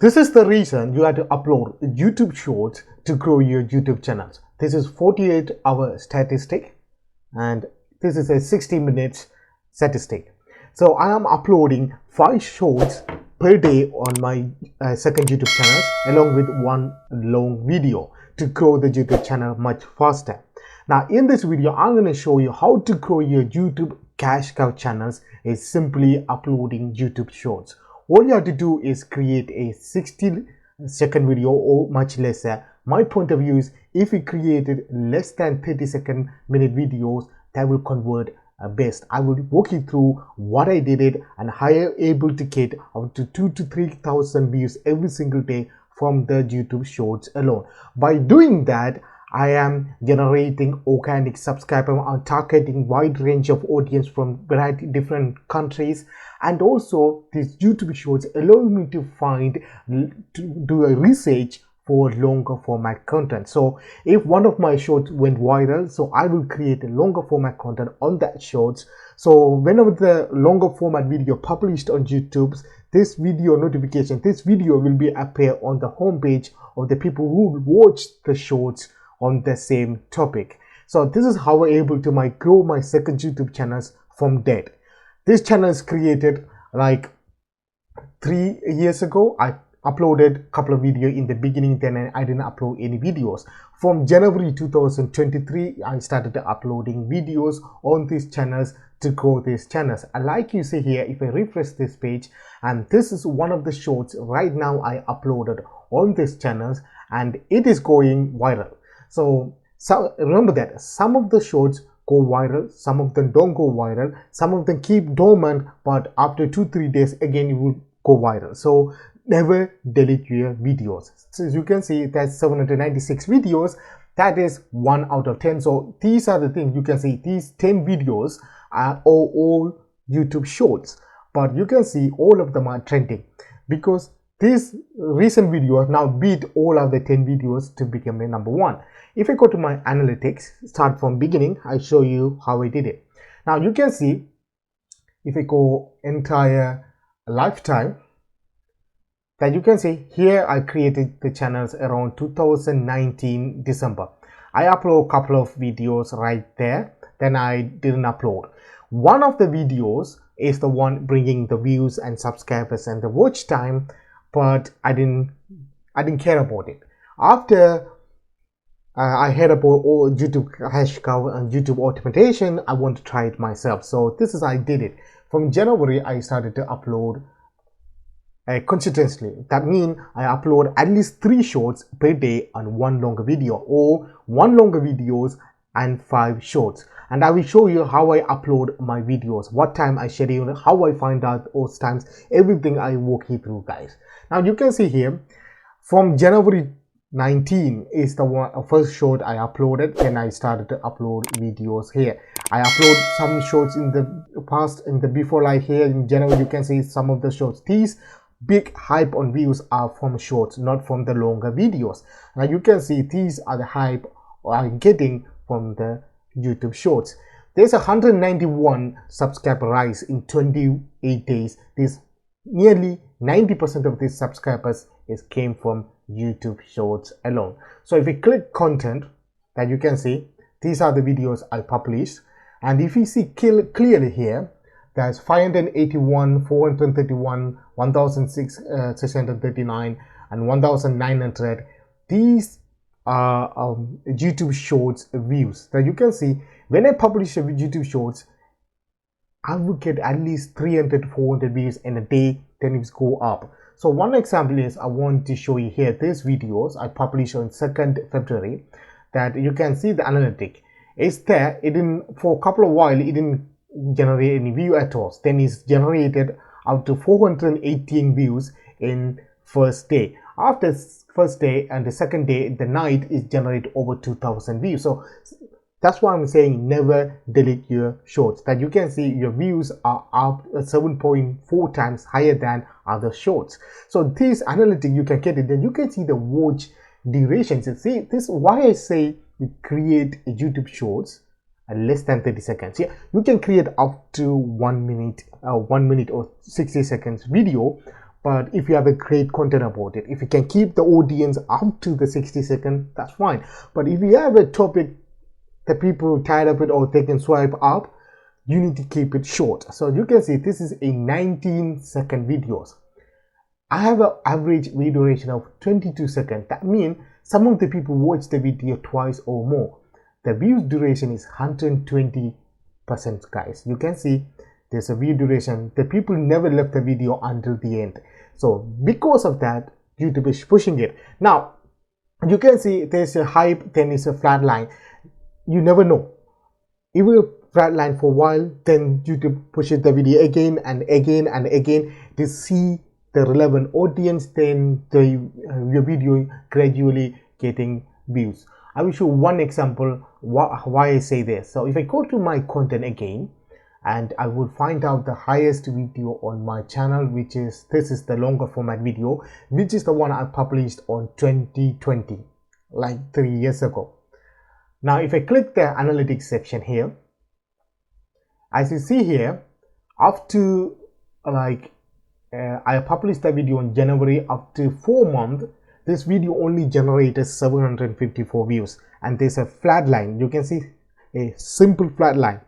This is the reason you have to upload YouTube Shorts to grow your YouTube channels. This is 48-hour statistic and this is a 60 minutes statistic. So I am uploading 5 shorts per day on my second YouTube channel along with one long video to grow the YouTube channel much faster. Now in this video, I'm going to show you how to grow your YouTube cash cow channels is simply uploading YouTube Shorts. All you have to do is create a 60-second video or much lesser. My point of view is if you created less than 30-second minute videos, that will convert best. I will walk you through what I did it and how you're able to get up to 2,000 to 3,000 views every single day from the YouTube Shorts alone. By doing that, I am generating organic subscriber and targeting wide range of audience from variety different countries, and also these YouTube Shorts allow me to do a research for longer format content. So if one of my shorts went viral, so I will create a longer format content on that shorts. So whenever the longer format video published on YouTube, this video notification, this video will be appear on the homepage of the people who watch the shorts on the same topic. So this is how we're able to grow my second YouTube channels from dead. This channel is created like 3 years ago. I uploaded a couple of videos in the beginning, then I didn't upload any videos. From January 2023, I started uploading videos on these channels to grow these channels. And like you see here, if I refresh this page, and this is one of the shorts right now I uploaded on these channels and it is going viral. So remember that some of the shorts go viral, some of them don't go viral, some of them keep dormant, but after 2-3 days again it will go viral. So never delete your videos. So as you can see, that's 796 videos. That is 1 out of 10. So these are the things you can see. These 10 videos are all YouTube Shorts, but you can see all of them are trending because this recent video now beat all of the 10 videos to become a number 1. If I go to my analytics, start from beginning, I show you how I did it. Now you can see if I go entire lifetime, that you can see here I created the channels around 2019 December. I upload a couple of videos right there, then I didn't upload. One of the videos is the one bringing the views and subscribers and the watch time, but I didn't care about it. After I heard about YouTube cash cow and YouTube automation, I want to try it myself. So this is how I did it. From January, I started to upload consistently. That means I upload at least 3 shorts per day and 1 longer video, or 1 longer videos and 5 shorts. And I will show you how I upload my videos, what time I schedule, how I find out those times, everything I walk you through, guys. Now you can see here from January 19 is the first short I uploaded, then I started to upload videos here. I upload some shorts in the past, before, like here in January you can see some of the shorts. These big hype on views are from shorts, not from the longer videos. Now you can see these are the hype I'm getting from the YouTube Shorts. There's 191 subscriber rise in 28 days. This nearly 90% of these subscribers came from YouTube Shorts alone. So if you click content, that you can see these are the videos I published, and if you see clearly here, there's 581, 431, 1,639 and 1,900. These are YouTube Shorts views. That you can see when I publish a YouTube Shorts, I will get at least 300 to 400 views in a day, then it go up. So one example is I want to show you here these videos I published on 2nd February, that you can see the analytic. It's there, it didn't, for a couple of while it didn't generate any view at all. Then it's generated up to 418 views in first day. After first day and the second day, the night is generate over 2,000 views. So that's why I'm saying never delete your shorts. That you can see your views are up 7.4 times higher than other shorts. So this analytic you can get it, then you can see the watch durations. You see, this is why I say you create a YouTube Shorts less than 30 seconds. Yeah, you can create up to 1 minute or 60 seconds video, But if you have a great content about it, if you can keep the audience up to the 60 seconds, that's fine. But if you have a topic that people tied up with or they can swipe up, you need to keep it short. So you can see this is a 19-second videos. I have an average video duration of 22 seconds. That means some of the people watch the video twice or more. The view duration is 120%, guys. You can see there's a view duration. The people never left the video until the end. So because of that, YouTube is pushing it. Now, you can see there's a hype, then it's a flat line. You never know. It will flat line for a while, then YouTube pushes the video again and again and again to see the relevant audience, then your video gradually getting views. I will show one example why I say this. So if I go to my content again, and I will find out the highest video on my channel, which is this is the longer format video, which is the one I published on 2020, like 3 years ago. Now if I click the analytics section here, as you see here, up to I published the video in January, up to 4 months, this video only generated 754 views, and there's a flat line. You can see a simple flat line,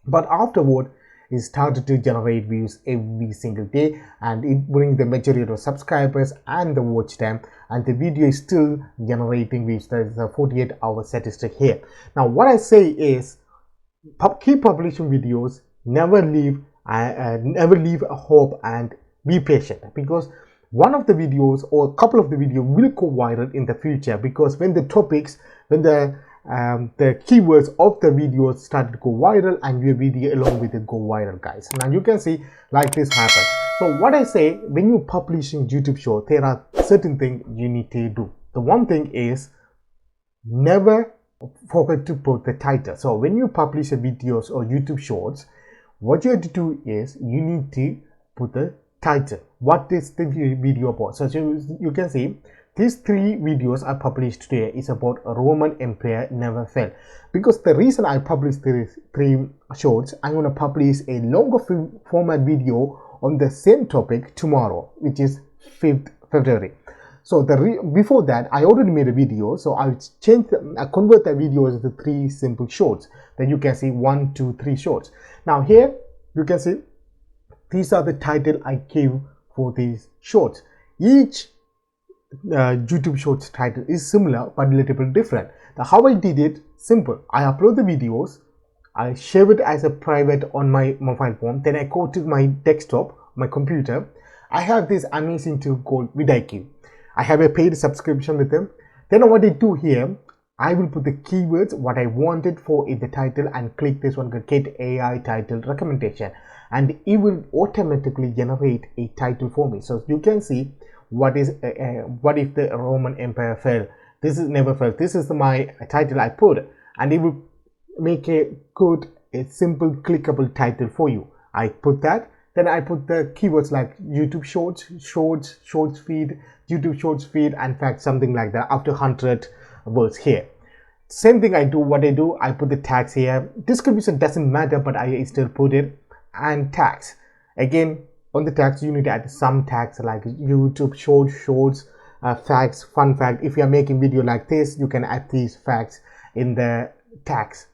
but afterward it started to generate views every single day, and it brings the majority of subscribers and the watch time, and the video is still generating views. There is a 48-hour statistic here. Now what I say is, keep publishing videos, never leave a hope, and be patient, because one of the videos or a couple of the videos will go viral in the future, because when the topics, when the keywords of the videos started to go viral, and your video along with it go viral, guys. Now you can see like this happen. So what I say, when you're publishing YouTube short, there are certain things you need to do. The one thing is, never forget to put the title. So when you publish a videos or YouTube shorts, what you have to do is you need to put the title. What is the video about? So you can see these 3 videos I published today is about a Roman Empire never fell. Because the reason I published these 3 shorts, I'm going to publish a longer format video on the same topic tomorrow, which is 5th February. So before that, I already made a video, so I convert the videos into 3 simple shorts. Then you can see 1, 2, 3 shorts. Now here you can see these are the title I gave for these shorts. Each YouTube shorts title is similar but a little bit different. Now how I did it, simple. I upload the videos, I save it as a private on my mobile phone, then I go to my desktop, my computer. I have this amazing tool called Vidiq. I have a paid subscription with them. Then what I do here, I will put the keywords what I wanted for in the title and click this one, get AI title recommendation, and it will automatically generate a title for me. So you can see what if the Roman Empire fell. This is never fell. This is my title I put, and it will make a simple clickable title for you. I put that. Then I put the keywords like YouTube shorts feed, YouTube shorts feed, and fact, something like that, after 100 words here. Same thing I do, I put the tags here. Description doesn't matter, but I still put it. And tags. Again, on the tags, you need to add some tags like YouTube shorts, facts, fun fact. If you are making video like this, you can add these facts in the tags.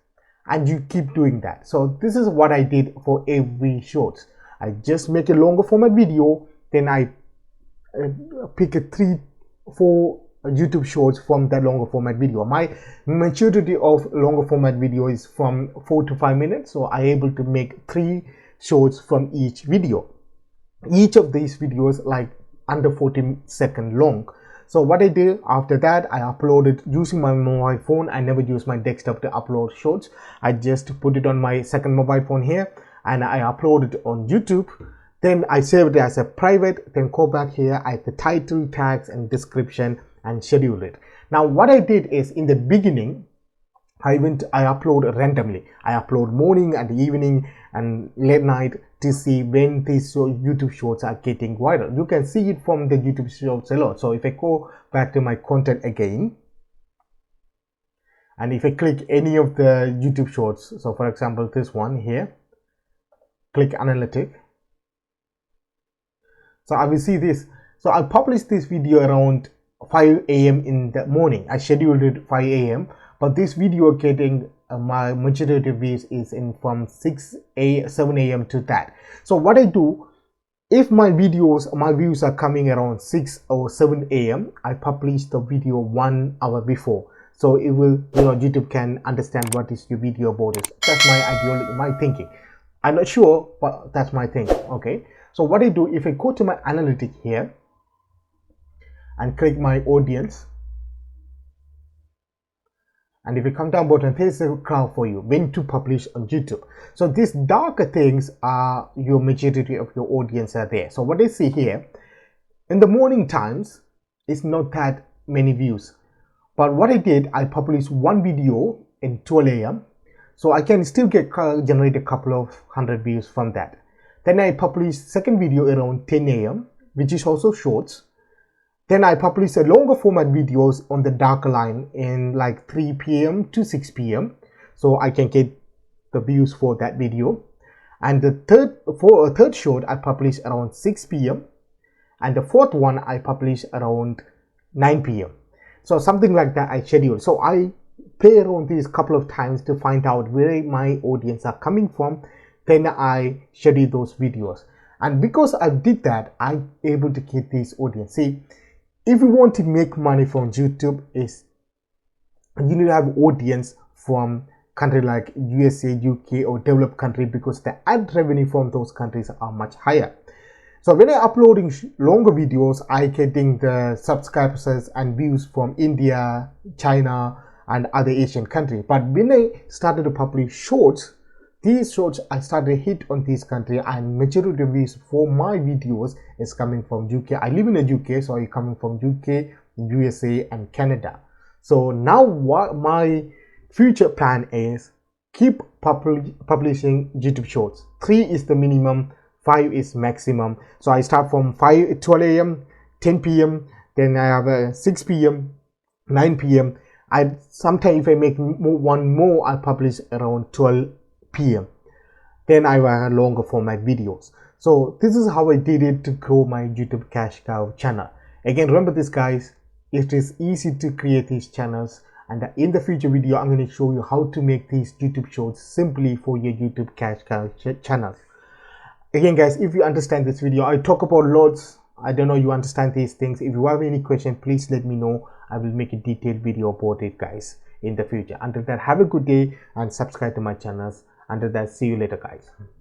And you keep doing that. So this is what I did for every shorts. I just make a longer format video, then I pick a 3-4 YouTube shorts from that longer format video. My maturity of longer format video is from 4 to 5 minutes, so I able to make 3 shorts from each video. Each of these videos like under 40 seconds long. So what I did after that, I uploaded using my mobile phone. I never use my desktop to upload shorts. I just put it on my second mobile phone here, and I upload it on YouTube. Then I saved it as a private, then go back here, I add the title, tags, and description, and schedule it. Now what I did is, in the beginning, I upload randomly. I upload morning and evening and late night to see when these YouTube shorts are getting viral. You can see it from the YouTube shorts a lot. So if I go back to my content again, and if I click any of the YouTube shorts, so for example this one here, click analytic. So I will see this. So I published this video around 5 a.m. in the morning. I scheduled it 5 a.m. but this video getting my majority of views is in from 7 a.m. to that. So what I do, if my views are coming around 6 or 7 a.m. I publish the video 1 hour before, so it will, YouTube can understand what is your video about it. That's my ideology, my thinking. I'm not sure, but that's my thing. Okay, so what I do, if I go to my analytics here and click my audience, and if you come down bottom, there's a crowd for you when to publish on YouTube. So these darker things are your majority of your audience are there. So what I see here, in the morning times, it's not that many views. But what I did, I published one video in 12 a.m. So I can still generate a couple of 100 views from that. Then I published second video around 10 a.m. which is also shorts. Then I publish a longer format videos on the darker line in like 3 p.m. to 6 p.m. so I can get the views for that video. And the third short I publish around 6 p.m. and the fourth one I publish around 9 p.m. so something like that I schedule. So I play around these couple of times to find out where my audience are coming from. Then I schedule those videos, and because I did that, I'm able to get this audience. See, if you want to make money from YouTube, is you need to have audience from country like USA, UK or developed country, because the ad revenue from those countries are much higher. So when I uploading longer videos, I getting the subscribers and views from India, China and other Asian countries. But when I started to publish shorts, these shorts I started to hit on this country, and majority of views for my videos is coming from UK. I live in the UK, so I'm coming from UK, USA and Canada. So now what my future plan is, keep publishing YouTube shorts. 3 is the minimum, 5 is maximum. So I start from 12 a.m, 10 p.m, then I have a 6 p.m, 9 p.m. Sometimes if I make one more, I publish around 12 p.m. Then I have longer format videos. So this is how I did it to grow my YouTube cash cow channel. Again, remember this guys, it is easy to create these channels, and in the future video I'm going to show you how to make these YouTube shorts simply for your YouTube cash cow channels. Again guys, if you understand this video, I talk about loads. I don't know you understand these things. If you have any question, please let me know. I will make a detailed video about it guys in the future. Until that, have a good day and subscribe to my channels. Until that, see you later guys.